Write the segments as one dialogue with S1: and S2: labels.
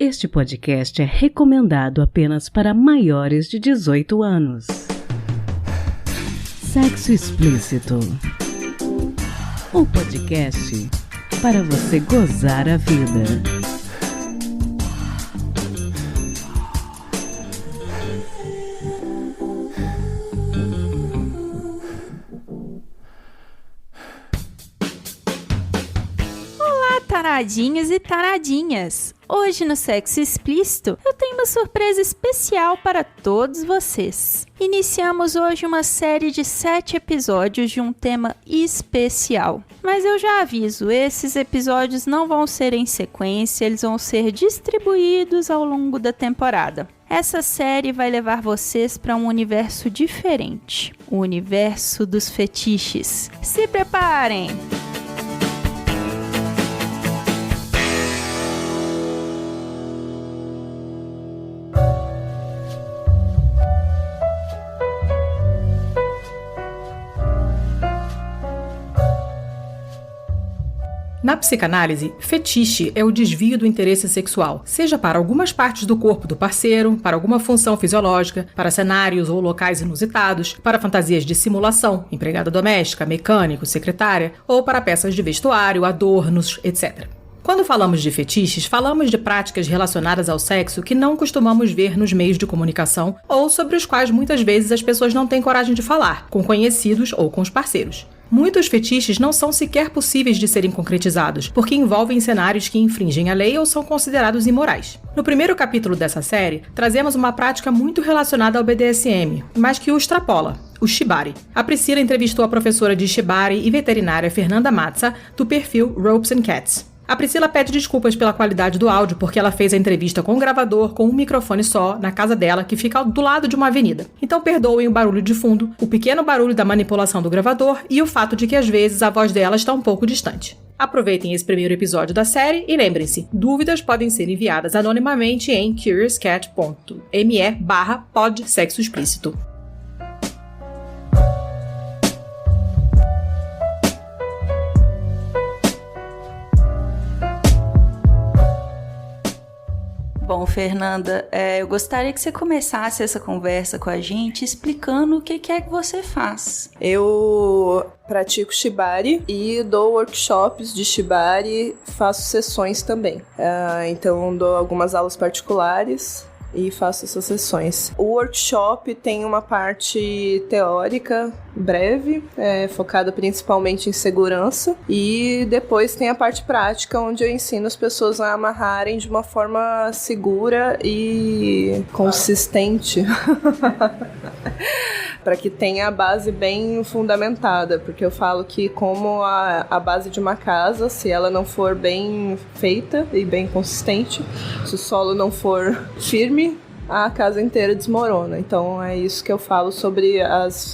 S1: Este podcast é recomendado apenas para maiores de 18 anos. Sexo Explícito. O podcast para você gozar a vida.
S2: Taradinhos e taradinhas! Hoje no Sexo Explícito eu tenho uma surpresa especial para todos vocês. Iniciamos hoje uma série de 7 episódios de um tema especial. Mas eu já aviso, esses episódios não vão ser em sequência, eles vão ser distribuídos ao longo da temporada. Essa série vai levar vocês para um universo diferente, o universo dos fetiches. Se preparem!
S3: Na psicanálise, fetiche é o desvio do interesse sexual, seja para algumas partes do corpo do parceiro, para alguma função fisiológica, para cenários ou locais inusitados, para fantasias de simulação, empregada doméstica, mecânico, secretária, ou para peças de vestuário, adornos, etc. Quando falamos de fetiches, falamos de práticas relacionadas ao sexo que não costumamos ver nos meios de comunicação ou sobre os quais muitas vezes as pessoas não têm coragem de falar, com conhecidos ou com os parceiros. Muitos fetiches não são sequer possíveis de serem concretizados, porque envolvem cenários que infringem a lei ou são considerados imorais. No primeiro capítulo dessa série, trazemos uma prática muito relacionada ao BDSM, mas que o extrapola, o shibari. A Priscila entrevistou a professora de shibari e veterinária Fernanda Mazza, do perfil Ropes and Cats. A Priscila pede desculpas pela qualidade do áudio porque ela fez a entrevista com um gravador com um microfone só na casa dela que fica do lado de uma avenida. Então perdoem o barulho de fundo, o pequeno barulho da manipulação do gravador e o fato de que às vezes a voz dela está um pouco distante. Aproveitem esse primeiro episódio da série e lembrem-se, dúvidas podem ser enviadas anonimamente em curiouscat.me/podsexoexplícito.
S2: Bom, Fernanda, eu gostaria que você começasse essa conversa com a gente explicando o que é que você faz.
S4: Eu pratico shibari e dou workshops de shibari, faço sessões também. Então, dou algumas aulas particulares e faço essas sessões. O workshop tem uma parte teórica breve, focada principalmente em segurança, e depois tem a parte prática, onde eu ensino as pessoas a amarrarem de uma forma segura e consistente. Para que tenha a base bem fundamentada, porque eu falo que como a base de uma casa, se ela não for bem feita e bem consistente, se o solo não for firme, a casa inteira desmorona. Então é isso que eu falo sobre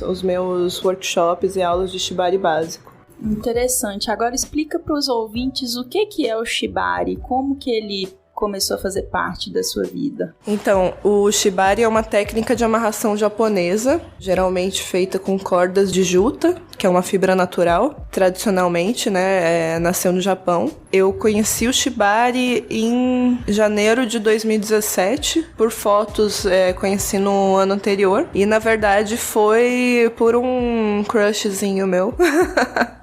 S4: os meus workshops e aulas de shibari básico.
S2: Interessante. Agora explica para os ouvintes o que é o shibari, como que ele começou a fazer parte da sua vida.
S4: Então, o shibari é uma técnica de amarração japonesa, geralmente feita com cordas de juta, que é uma fibra natural, tradicionalmente, né, nasceu no Japão. Eu conheci o shibari em janeiro de 2017, por fotos, conheci no ano anterior, e na verdade foi por um crushzinho meu.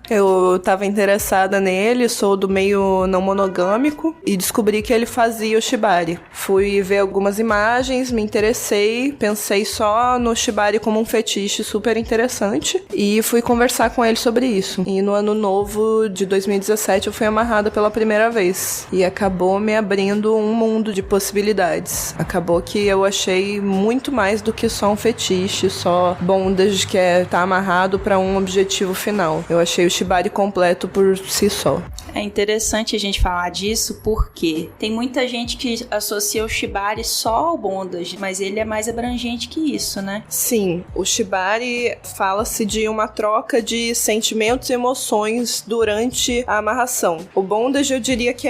S4: Eu tava interessada nele, sou do meio não monogâmico e descobri que ele fazia o shibari. Fui ver algumas imagens, me interessei, pensei só no shibari como um fetiche super interessante e fui conversar com ele sobre isso. E no ano novo de 2017 eu fui amarrada pela primeira vez e acabou me abrindo um mundo de possibilidades. Acabou que eu achei muito mais do que só um fetiche, só bondage que é estar amarrado para um objetivo final. Eu achei o shibari completo por si só.
S2: É interessante a gente falar disso porque tem muita gente que associa o shibari só ao bondage, mas ele é mais abrangente que isso, né?
S4: Sim, o shibari fala-se de uma troca de sentimentos e emoções durante a amarração. O bondage eu diria que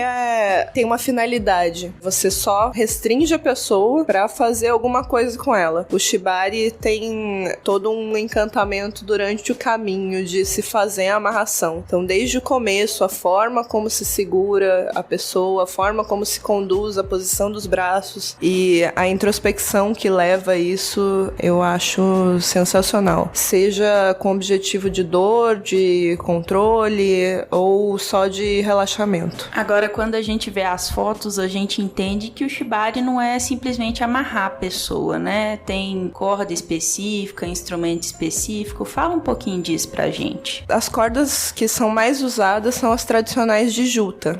S4: tem uma finalidade. Você só restringe a pessoa pra fazer alguma coisa com ela. O shibari tem todo um encantamento durante o caminho de se fazer a amarração. Então, desde o começo, a forma forma como se segura a pessoa, a forma como se conduz, a posição dos braços e a introspecção que leva a isso, eu acho sensacional. Seja com objetivo de dor, de controle ou só de relaxamento.
S2: Agora, quando a gente vê as fotos, a gente entende que o shibari não é simplesmente amarrar a pessoa, né? Tem corda específica, instrumento específico. Fala um pouquinho disso pra gente.
S4: As cordas que são mais usadas são as tradicionais de juta,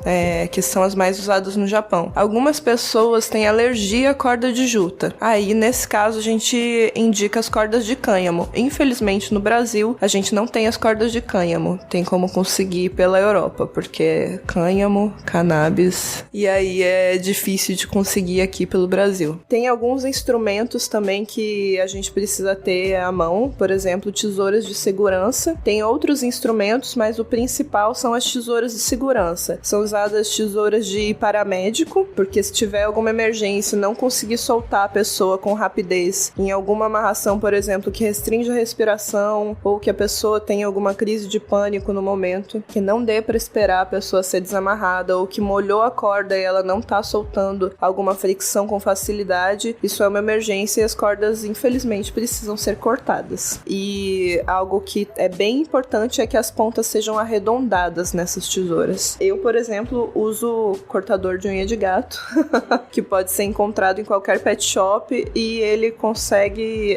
S4: que são as mais usadas no Japão. Algumas pessoas têm alergia à corda de juta. Aí, nesse caso, a gente indica as cordas de cânhamo. Infelizmente, no Brasil, a gente não tem as cordas de cânhamo. Tem como conseguir pela Europa, porque cânhamo, cannabis, e aí é difícil de conseguir aqui pelo Brasil. Tem alguns instrumentos também que a gente precisa ter à mão, por exemplo, tesouras de segurança. Tem outros instrumentos, mas o principal são as tesouras de segurança. São usadas tesouras de paramédico, porque se tiver alguma emergência e não conseguir soltar a pessoa com rapidez em alguma amarração, por exemplo, que restringe a respiração, ou que a pessoa tem alguma crise de pânico no momento, que não dê para esperar a pessoa ser desamarrada, ou que molhou a corda e ela não tá soltando alguma fricção com facilidade, isso é uma emergência e as cordas, infelizmente, precisam ser cortadas. E algo que é bem importante é que as pontas sejam arredondadas nessas tesouras. Eu, por exemplo, uso cortador de unha de gato, que pode ser encontrado em qualquer pet shop, e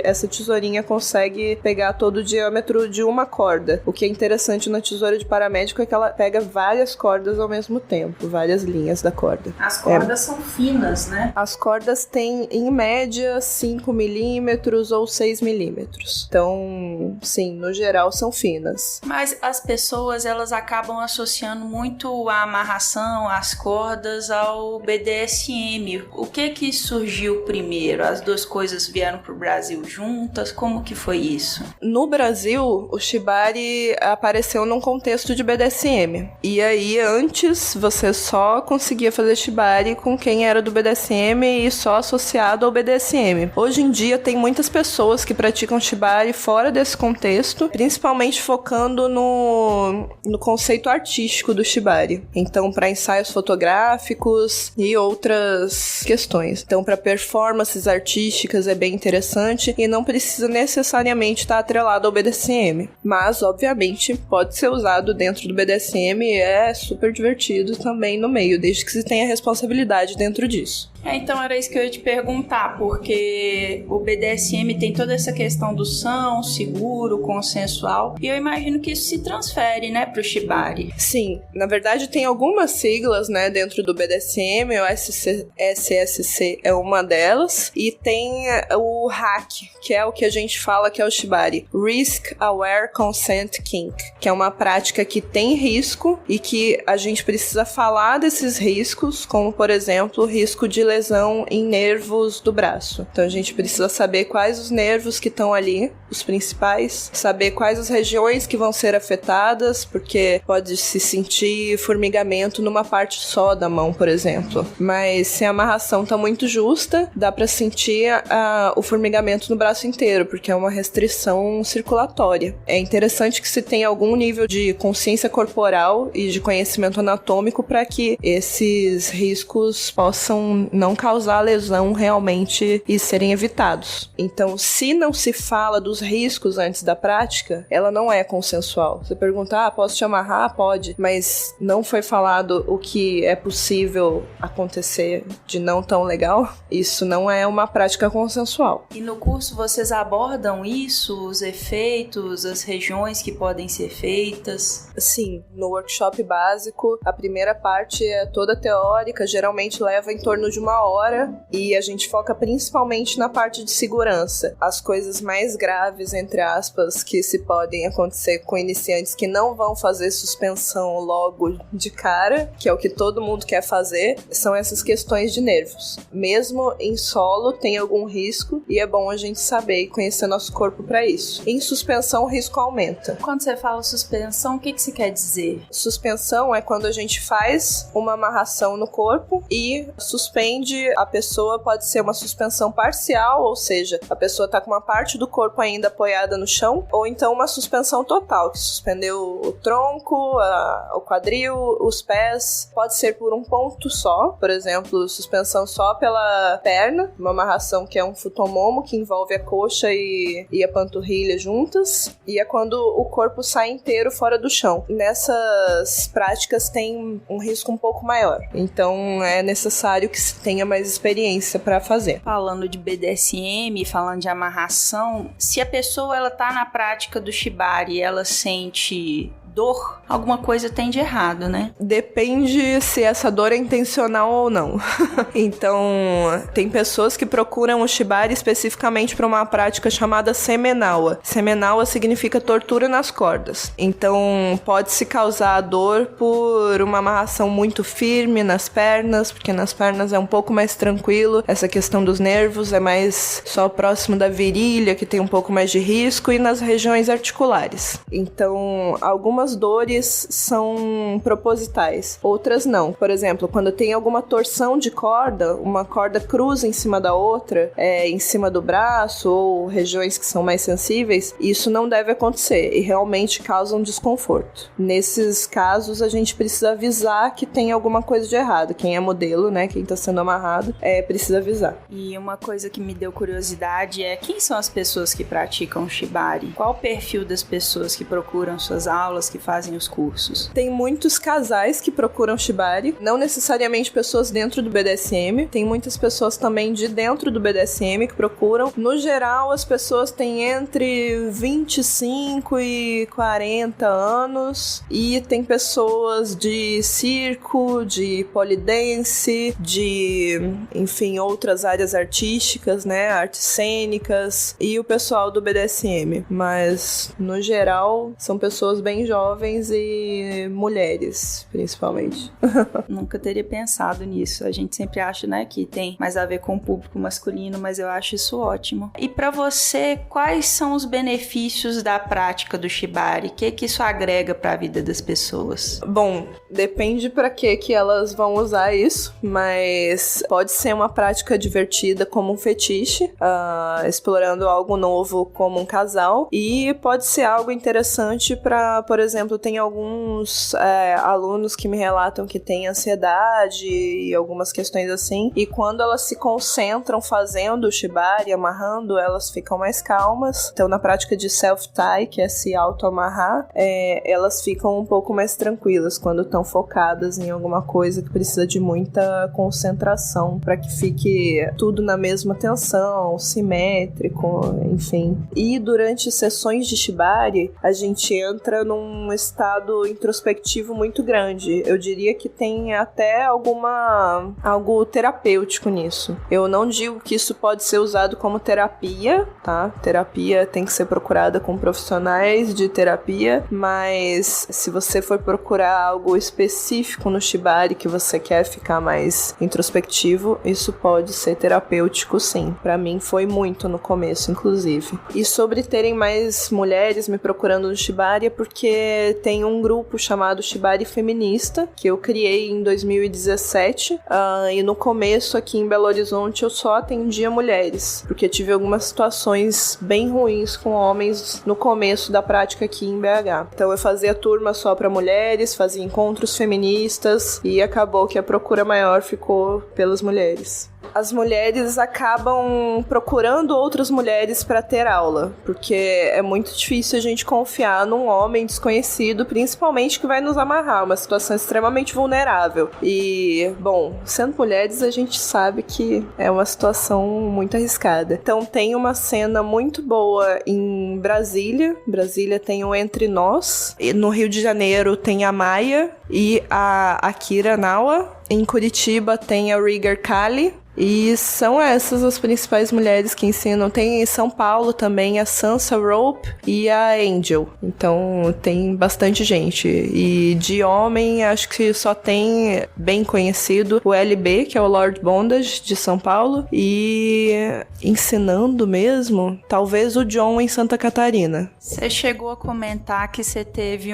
S4: essa tesourinha consegue pegar todo o diâmetro de uma corda. O que é interessante na tesoura de paramédico é que ela pega várias cordas ao mesmo tempo, várias linhas da corda.
S2: As cordas são finas, né?
S4: As cordas têm, em média, 5 milímetros ou 6 milímetros. Então, sim, no geral são finas.
S2: Mas as pessoas, elas acabam associando muito a amarração, as cordas, ao BDSM. O que surgiu primeiro? As duas coisas vieram pro Brasil juntas? Como que foi isso?
S4: No Brasil, o shibari apareceu num contexto de BDSM. E aí, antes, você só conseguia fazer shibari com quem era do BDSM e só associado ao BDSM. Hoje em dia, tem muitas pessoas que praticam shibari fora desse contexto, principalmente focando no conceito artístico do shibari. Então, para ensaios fotográficos e outras questões. Então, para performances artísticas é bem interessante e não precisa necessariamente estar atrelado ao BDSM. Mas, obviamente, pode ser usado dentro do BDSM e é super divertido também no meio, desde que se tenha responsabilidade dentro disso.
S2: Então era isso que eu ia te perguntar, porque o BDSM tem toda essa questão do são, seguro, consensual, e eu imagino que isso se transfere, né, pro shibari.
S4: Sim, na verdade tem algumas siglas, né, dentro do BDSM, o SSC é uma delas, e tem o RAC, que é o que a gente fala que é o shibari, Risk Aware Consent Kink, que é uma prática que tem risco e que a gente precisa falar desses riscos, como por exemplo o risco de lesão em nervos do braço. Então a gente precisa saber quais os nervos que estão ali, os principais, saber quais as regiões que vão ser afetadas, porque pode se sentir formigamento numa parte só da mão, por exemplo. Mas se a amarração tá muito justa, dá pra sentir o formigamento no braço inteiro, porque é uma restrição circulatória. É interessante que se tenha algum nível de consciência corporal e de conhecimento anatômico para que esses riscos possam não causar lesão realmente e serem evitados. Então, se não se fala dos riscos antes da prática, ela não é consensual. Você pergunta, posso te amarrar? Pode, mas não foi falado o que é possível acontecer de não tão legal, isso não é uma prática consensual.
S2: E no curso vocês abordam isso, os efeitos, as regiões que podem ser feitas?
S4: Sim, no workshop básico, a primeira parte é toda teórica, geralmente leva em torno de 1 hora, e a gente foca principalmente na parte de segurança. As coisas mais graves, entre aspas, que se podem acontecer com iniciantes que não vão fazer suspensão logo de cara, que é o que todo mundo quer fazer, são essas questões de nervos. Mesmo em solo tem algum risco e é bom a gente saber e conhecer nosso corpo para isso. Em suspensão o risco aumenta.
S2: Quando você fala suspensão, o que você quer dizer?
S4: Suspensão é quando a gente faz uma amarração no corpo e suspende depende, a pessoa pode ser uma suspensão parcial, ou seja, a pessoa tá com uma parte do corpo ainda apoiada no chão, ou então uma suspensão total, que suspendeu o tronco, o quadril, os pés. Pode ser por um ponto só, por exemplo, suspensão só pela perna, uma amarração que é um futomomo, que envolve a coxa e a panturrilha juntas, e é quando o corpo sai inteiro fora do chão. Nessas práticas tem um risco um pouco maior, então é necessário que se tenha mais experiência para fazer.
S2: Falando de BDSM, falando de amarração, se a pessoa ela tá na prática do shibari e ela sente dor, alguma coisa tem de errado, né?
S4: Depende se essa dor é intencional ou não. Então, tem pessoas que procuram o shibari especificamente para uma prática chamada semenawa. Semenawa significa tortura nas cordas. Então, pode-se causar dor por uma amarração muito firme nas pernas, porque nas pernas é um pouco mais tranquilo. Essa questão dos nervos é mais só próximo da virilha, que tem um pouco mais de risco, e nas regiões articulares. Então, algumas dores são propositais, outras não. Por exemplo, quando tem alguma torção de corda, uma corda cruza em cima da outra, em cima do braço ou regiões que são mais sensíveis, isso não deve acontecer e realmente causa um desconforto. Nesses casos, a gente precisa avisar que tem alguma coisa de errado. Quem é modelo, né, quem tá sendo amarrado, precisa avisar.
S2: E uma coisa que me deu curiosidade é quem são as pessoas que praticam shibari? Qual o perfil das pessoas que procuram suas aulas, que fazem os cursos?
S4: Tem muitos casais que procuram shibari, não necessariamente pessoas dentro do BDSM, tem muitas pessoas também de dentro do BDSM que procuram. No geral, as pessoas têm entre 25 e 40 anos, e tem pessoas de circo, de polidense, de, enfim, outras áreas artísticas, né, artes cênicas, e o pessoal do BDSM, mas no geral são pessoas bem jovens e mulheres, principalmente.
S2: Nunca teria pensado nisso. A gente sempre acha, né, que tem mais a ver com o público masculino, mas eu acho isso ótimo. E pra você, quais são os benefícios da prática do shibari? O que isso agrega pra vida das pessoas?
S4: Bom, depende pra que elas vão usar isso, mas pode ser uma prática divertida como um fetiche, explorando algo novo como um casal, e pode ser algo interessante pra, por exemplo, tem alguns alunos que me relatam que têm ansiedade e algumas questões assim, e quando elas se concentram fazendo o shibari, amarrando, elas ficam mais calmas. Então, na prática de self-tie, que é se auto-amarrar, elas ficam um pouco mais tranquilas quando estão focadas em alguma coisa que precisa de muita concentração para que fique tudo na mesma tensão, simétrico, enfim. E durante sessões de shibari, a gente entra num estado introspectivo muito grande. Eu diria que tem até algo terapêutico nisso. Eu não digo que isso pode ser usado como terapia, tá? Terapia tem que ser procurada com profissionais de terapia, mas se você for procurar algo específico no shibari que você quer ficar mais introspectivo, isso pode ser terapêutico, sim. Pra mim foi muito no começo, inclusive. E sobre terem mais mulheres me procurando no shibari é porque tem um grupo chamado Shibari Feminista, que eu criei em 2017, e no começo aqui em Belo Horizonte eu só atendia mulheres, porque tive algumas situações bem ruins com homens no começo da prática aqui em BH. Então eu fazia turma só para mulheres, fazia encontros feministas, e acabou que a procura maior ficou pelas mulheres. As mulheres acabam procurando outras mulheres para ter aula, porque é muito difícil a gente confiar num homem desconhecido, principalmente que vai nos amarrar, uma situação extremamente vulnerável. E, bom, sendo mulheres, a gente sabe que é uma situação muito arriscada. Então tem uma cena muito boa em Brasília. Brasília tem o Entre Nós, e no Rio de Janeiro tem a Maia e a Akira Nawa. Em Curitiba tem a Rigger Kali. E são essas as principais mulheres que ensinam. Tem em São Paulo também a Sansa Rope e a Angel. Então tem bastante gente. E de homem, acho que só tem bem conhecido o LB, que é o Lord Bondage de São Paulo. E ensinando mesmo, talvez o John em Santa Catarina.
S2: Você chegou a comentar que você teve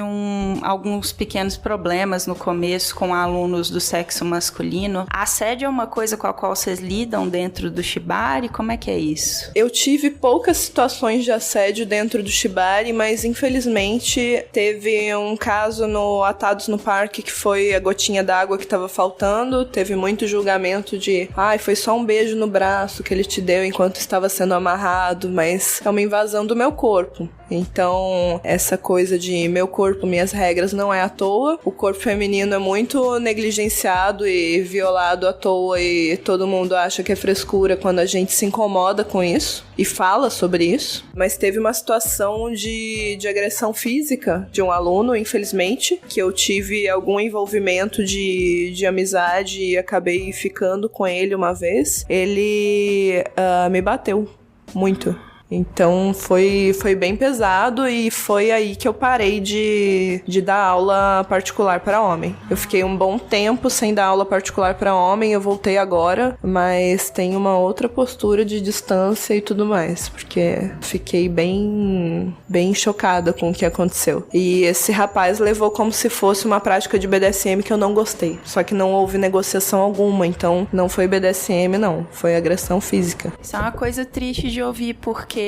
S2: alguns pequenos problemas no começo com alunos do sexo masculino. Assédio é uma coisa com a qual vocês lidam dentro do Shibari? Como é que é isso?
S4: Eu tive poucas situações de assédio dentro do Shibari, mas infelizmente teve um caso no Atados no Parque que foi a gotinha d'água que estava faltando. Teve muito julgamento de foi só um beijo no braço que ele te deu enquanto estava sendo amarrado, mas é uma invasão do meu corpo. Então, essa coisa de meu corpo, minhas regras não é à toa. O corpo feminino é muito negligenciado e violado à toa e todo mundo acha que é frescura quando a gente se incomoda com isso e fala sobre isso. Mas teve uma situação de agressão física de um aluno, infelizmente, que eu tive algum envolvimento de amizade e acabei ficando com ele uma vez. Ele me bateu muito. Então foi bem pesado e foi aí que eu parei de dar aula particular para homem. Eu fiquei um bom tempo sem dar aula particular para homem, eu voltei agora, mas tem uma outra postura de distância e tudo mais, porque fiquei bem chocada com o que aconteceu. E esse rapaz levou como se fosse uma prática de BDSM que eu não gostei, só que não houve negociação alguma, então não foi BDSM não, foi agressão física.
S2: Isso é uma coisa triste de ouvir, porque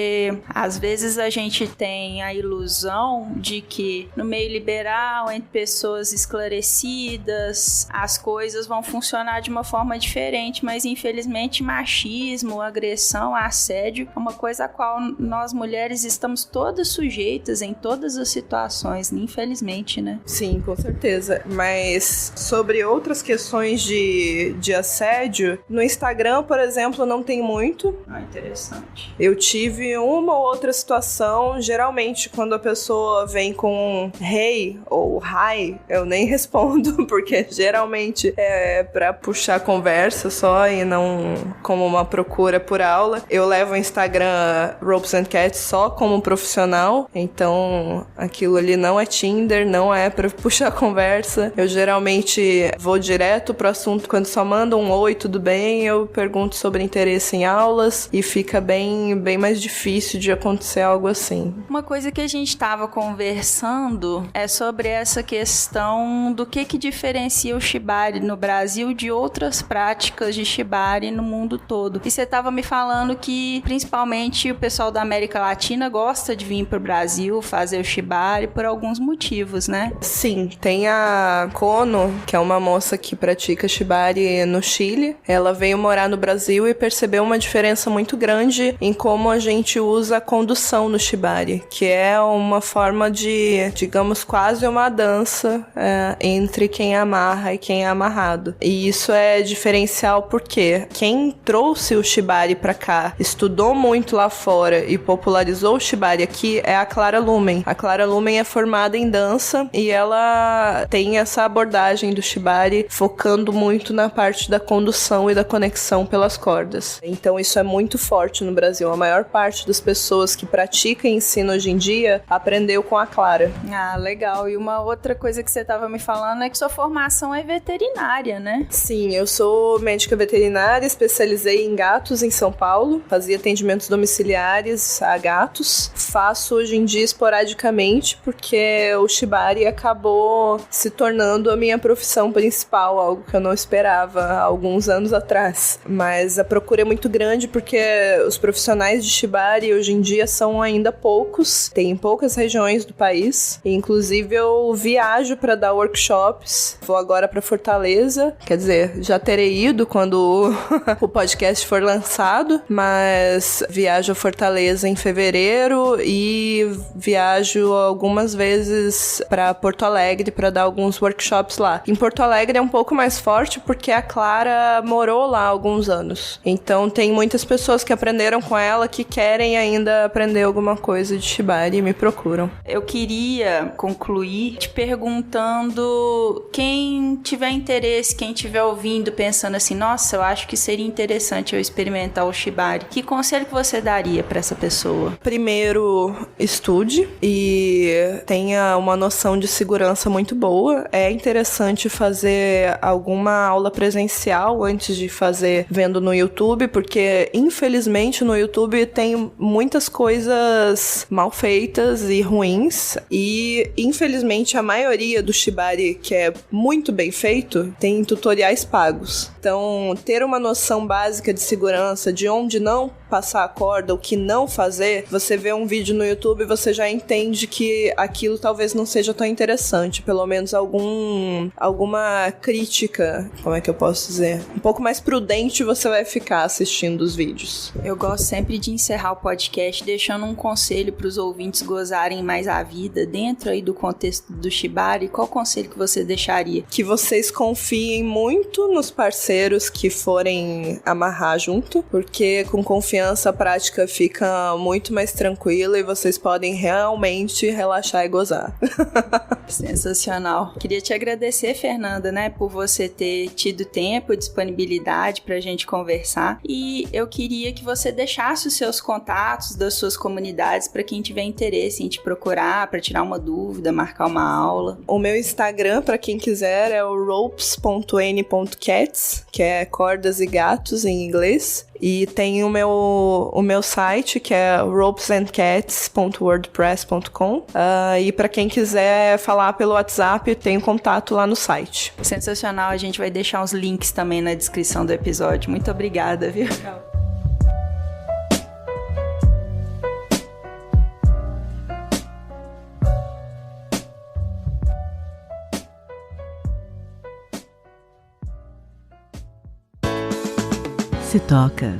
S2: às vezes a gente tem a ilusão de que no meio liberal, entre pessoas esclarecidas, as coisas vão funcionar de uma forma diferente, mas infelizmente machismo, agressão, assédio é uma coisa a qual nós mulheres estamos todas sujeitas em todas as situações, infelizmente, né?
S4: Sim, com certeza. Mas sobre outras questões de assédio, no Instagram, por exemplo, não tem muito.
S2: Interessante.
S4: Eu tive uma ou outra situação, geralmente quando a pessoa vem com hey ou hi, eu nem respondo, porque geralmente é pra puxar conversa só e não como uma procura por aula. Eu levo o Instagram Ropes and Cats só como profissional, então aquilo ali não é Tinder, não é pra puxar conversa. Eu geralmente vou direto pro assunto, quando só mandam um oi, tudo bem, eu pergunto sobre interesse em aulas e fica bem mais difícil de acontecer algo assim.
S2: Uma coisa que a gente estava conversando é sobre essa questão do que diferencia o Shibari no Brasil de outras práticas de Shibari no mundo todo. E você estava me falando que principalmente o pessoal da América Latina gosta de vir para o Brasil fazer o Shibari por alguns motivos, né?
S4: Sim, tem a Kono, que é uma moça que pratica Shibari no Chile. Ela veio morar no Brasil e percebeu uma diferença muito grande em como a gente usa a condução no Shibari, que é uma forma de, digamos, quase uma dança entre quem amarra e quem é amarrado. E isso é diferencial porque quem trouxe o Shibari pra cá, estudou muito lá fora e popularizou o Shibari aqui é a Clara Lumen. A Clara Lumen é formada em dança e ela tem essa abordagem do Shibari focando muito na parte da condução e da conexão pelas cordas. Então isso é muito forte no Brasil. A maior parte das pessoas que praticam ensino hoje em dia aprendeu com a Clara.
S2: Ah, legal. E uma outra coisa que você estava me falando é que sua formação é veterinária, né?
S4: Sim, eu sou médica veterinária, especializei em gatos em São Paulo, fazia atendimentos domiciliares a gatos. Faço hoje em dia esporadicamente porque o Shibari acabou se tornando a minha profissão principal, algo que eu não esperava há alguns anos atrás. Mas a procura é muito grande porque os profissionais de Shibari hoje em dia são ainda poucos, tem em poucas regiões do país. Inclusive eu viajo para dar workshops, vou agora para Fortaleza, quer dizer, já terei ido quando o podcast for lançado, mas viajo a Fortaleza em fevereiro e viajo algumas vezes para Porto Alegre para dar alguns workshops lá. Em Porto Alegre é um pouco mais forte porque a Clara morou lá há alguns anos, então tem muitas pessoas que aprenderam com ela que querem querem ainda aprender alguma coisa de Shibari, me procuram.
S2: Eu queria concluir te perguntando, quem tiver interesse, quem estiver ouvindo, pensando assim, nossa, eu acho que seria interessante eu experimentar o Shibari, que conselho que você daria para essa pessoa?
S4: Primeiro, estude e tenha uma noção de segurança muito boa. É interessante fazer alguma aula presencial antes de fazer vendo no YouTube, porque infelizmente no YouTube tem muitas coisas mal feitas e ruins, e infelizmente a maioria do Shibari que é muito bem feito tem tutoriais pagos. Então, ter uma noção básica de segurança, de onde não passar a corda, o que não fazer, você vê um vídeo no YouTube e você já entende que aquilo talvez não seja tão interessante, pelo menos alguma crítica, como é que eu posso dizer? Um pouco mais prudente você vai ficar assistindo os vídeos.
S2: Eu gosto sempre de encerrar o podcast deixando um conselho para os ouvintes gozarem mais a vida dentro aí do contexto do Shibari. Qual conselho que você deixaria?
S4: Que vocês confiem muito nos parceiros que forem amarrar junto, porque com confiança a prática fica muito mais tranquila e vocês podem realmente relaxar e gozar.
S2: Sensacional. Queria te agradecer, Fernanda, né, por você ter tido tempo e disponibilidade pra gente conversar, e eu queria que você deixasse os seus contatos das suas comunidades para quem tiver interesse em te procurar, para tirar uma dúvida, marcar uma aula.
S4: O meu Instagram, para quem quiser, é o ropes.n.cats, que é cordas e gatos em inglês. E tem o meu site, que é ropesandcats.wordpress.com. E para quem quiser falar pelo WhatsApp, tem contato lá no site.
S2: Sensacional, a gente vai deixar uns links também na descrição do episódio. Muito obrigada, viu? Tchau.
S1: Se toca.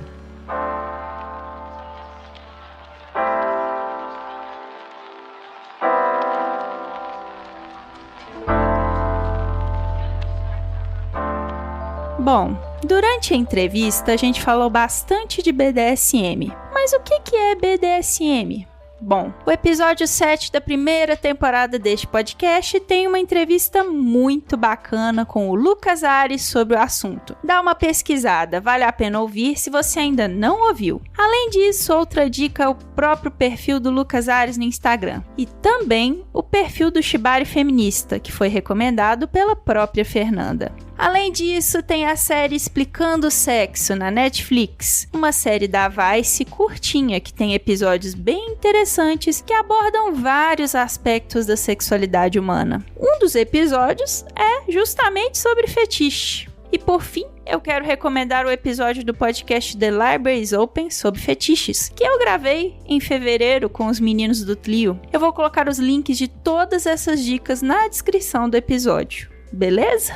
S2: Bom, durante a entrevista a gente falou bastante de BDSM. Mas o que é BDSM? Bom, o episódio 7 da primeira temporada deste podcast tem uma entrevista muito bacana com o Lucas Ares sobre o assunto. Dá uma pesquisada, vale a pena ouvir se você ainda não ouviu. Além disso, outra dica é o próprio perfil do Lucas Ares no Instagram. E também o perfil do Shibari Feminista, que foi recomendado pela própria Fernanda. Além disso, tem a série Explicando o Sexo na Netflix, uma série da Vice curtinha que tem episódios bem interessantes que abordam vários aspectos da sexualidade humana. Um dos episódios é justamente sobre fetiche. E por fim, eu quero recomendar o episódio do podcast The Libraries Open sobre fetiches, que eu gravei em fevereiro com os meninos do Tlio. Eu vou colocar os links de todas essas dicas na descrição do episódio, beleza?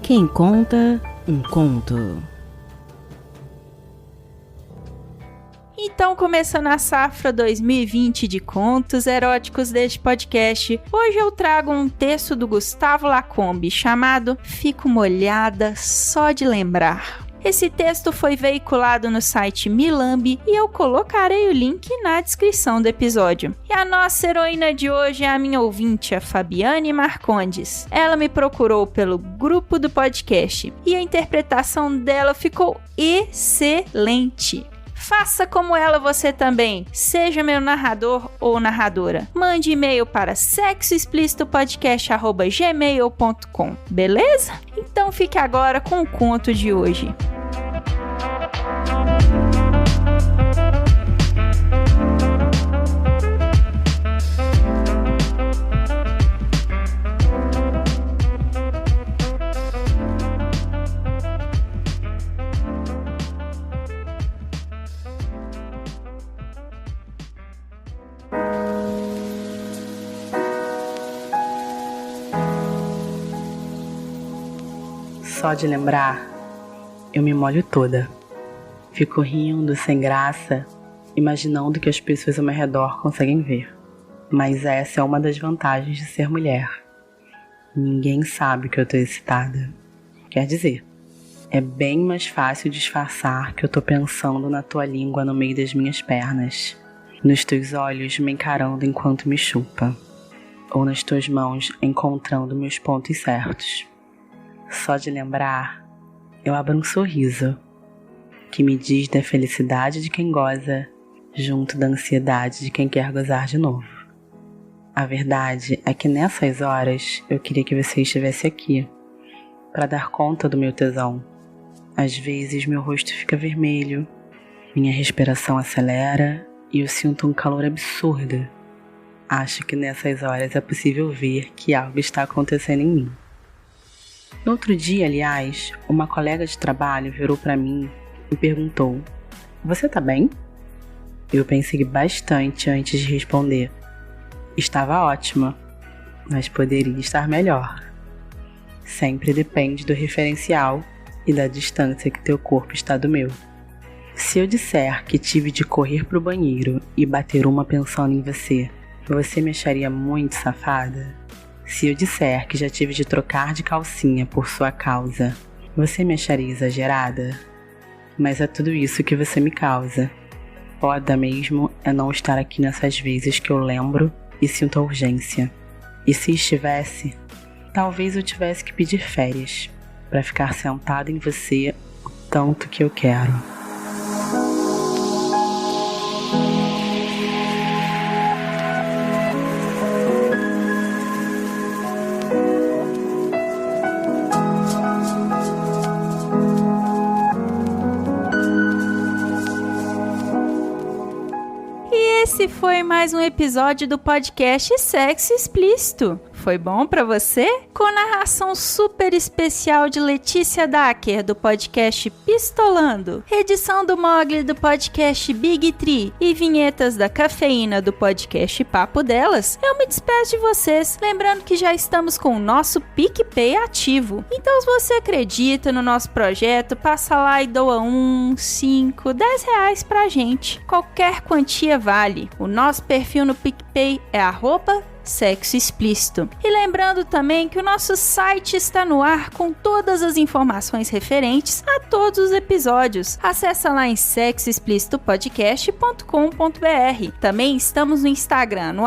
S1: Quem conta um conto.
S2: Então, começando a safra 2020 de contos eróticos deste podcast, hoje eu trago um texto do Gustavo Lacombe chamado Fico Molhada Só de Lembrar. Esse texto foi veiculado no site Milambi e eu colocarei o link na descrição do episódio. E a nossa heroína de hoje é a minha ouvinte, a Fabiane Marcondes. Ela me procurou pelo grupo do podcast e a interpretação dela ficou excelente. Faça como ela você também. Seja meu narrador ou narradora. Mande e-mail para sexoexplicitopodcast@gmail.com, beleza? Então fique agora com o conto de hoje.
S5: Só de lembrar, eu me molho toda. Fico rindo, sem graça, imaginando que as pessoas ao meu redor conseguem ver. Mas essa é uma das vantagens de ser mulher. Ninguém sabe que eu tô excitada. Quer dizer, É bem mais fácil disfarçar que eu tô pensando na tua língua no meio das minhas pernas, nos teus olhos me encarando enquanto me chupa, ou nas tuas mãos encontrando meus pontos certos. Só de lembrar, eu abro um sorriso que me diz da felicidade de quem goza, junto da ansiedade de quem quer gozar de novo. A verdade é que nessas horas eu queria que você estivesse aqui, para dar conta do meu tesão. Às vezes meu rosto fica vermelho, minha respiração acelera e eu sinto um calor absurdo. Acho que nessas horas é possível ver que algo está acontecendo em mim. No outro dia, aliás, uma colega de trabalho virou para mim e perguntou: "Você tá bem?" Eu pensei bastante antes de responder. Estava ótima, mas poderia estar melhor. Sempre depende do referencial e da distância que teu corpo está do meu. Se eu disser que tive de correr pro banheiro e bater uma pensando em você, você me acharia muito safada? Se eu disser que já tive de trocar de calcinha por sua causa, você me acharia exagerada? Mas é tudo isso que você me causa. Foda mesmo é não estar aqui nessas vezes que eu lembro e sinto a urgência. E se estivesse, talvez eu tivesse que pedir férias para ficar sentada em você o tanto que eu quero.
S2: Esse foi mais um episódio do podcast Sexo Explícito. Foi bom pra você? Com narração super especial de Letícia Dacker, do podcast Pistolando, edição do Mogli, do podcast Big Tree, e vinhetas da Cafeína, do podcast Papo Delas, eu me despeço de vocês, lembrando que já estamos com o nosso PicPay ativo. Então, se você acredita no nosso projeto, passa lá e doa 1, 5, 10 reais pra gente. Qualquer quantia vale. O nosso perfil no PicPay é @Sexo Explícito. E lembrando também que o nosso site está no ar com todas as informações referentes a todos os episódios. Acesse lá em sexoexplicitopodcast.com.br. Também estamos no Instagram, no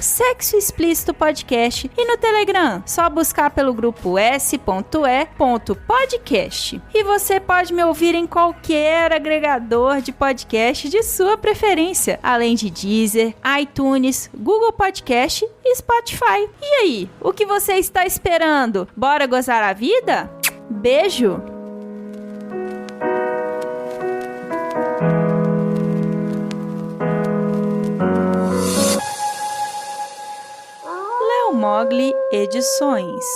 S2: @Sexo Explícito Podcast, e no Telegram, só buscar pelo grupo s.e.podcast. E você pode me ouvir em qualquer agregador de podcast de sua preferência, além de Deezer, iTunes, Google Podcast e Spotify. E aí, o que você está esperando? Bora gozar a vida? Beijo! Léo Mogli Edições.